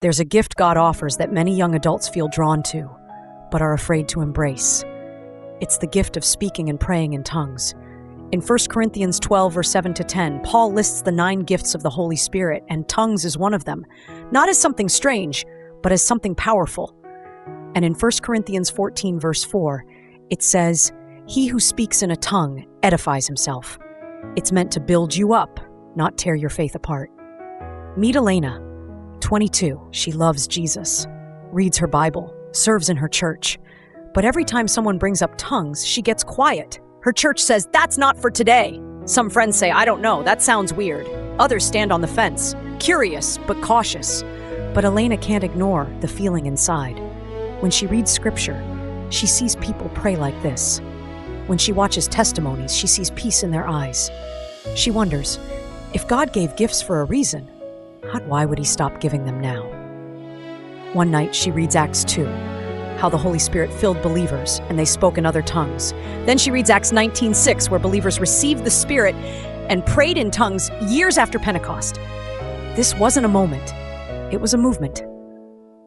There's a gift God offers that many young adults feel drawn to, but are afraid to embrace. It's the gift of speaking and praying in tongues. In 1 Corinthians 12, verse 7-10, Paul lists the 9 gifts of the Holy Spirit, and tongues is one of them, not as something strange, but as something powerful. And in 1 Corinthians 14, verse 4, it says, "He who speaks in a tongue edifies himself." It's meant to build you up, not tear your faith apart. Meet Elena, 22. She loves Jesus, reads her Bible, serves in her church. But every time someone brings up tongues, she gets quiet. Her church says, "That's not for today." Some friends say, "I don't know, that sounds weird." Others stand on the fence, curious but cautious. But Elena can't ignore the feeling inside. When she reads scripture, she sees people pray like this. When she watches testimonies, she sees peace in their eyes. She wonders, if God gave gifts for a reason, why would he stop giving them now? One night, she reads Acts 2, how the Holy Spirit filled believers and they spoke in other tongues. Then she reads Acts 19:6, where believers received the Spirit and prayed in tongues years after Pentecost. This wasn't a moment, it was a movement.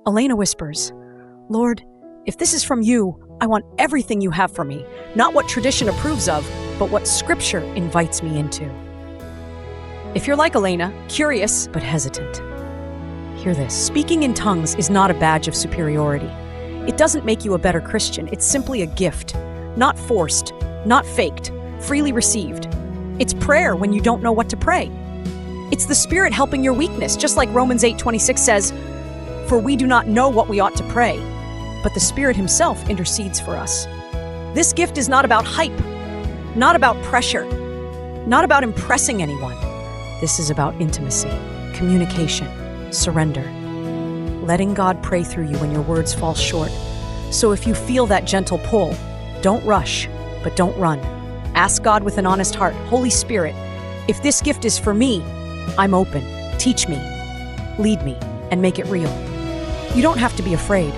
Elena whispers, "Lord, if this is from you, I want everything you have for me, not what tradition approves of, but what Scripture invites me into." If you're like Elena, curious but hesitant, hear this. Speaking in tongues is not a badge of superiority. It doesn't make you a better Christian. It's simply a gift, not forced, not faked, freely received. It's prayer when you don't know what to pray. It's the Spirit helping your weakness, just like Romans 8:26 says, "For we do not know what we ought to pray, but the Spirit himself intercedes for us." This gift is not about hype, not about pressure, not about impressing anyone. This is about intimacy, communication, surrender, letting God pray through you when your words fall short. So if you feel that gentle pull, don't rush, but don't run. Ask God with an honest heart, "Holy Spirit, if this gift is for me, I'm open. Teach me, lead me, and make it real." You don't have to be afraid.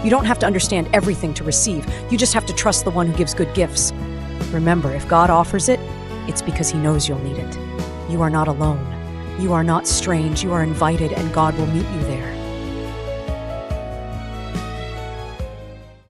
You don't have to understand everything to receive. You just have to trust the one who gives good gifts. Remember, if God offers it, it's because he knows you'll need it. You are not alone. You are not strange. You are invited, and God will meet you there.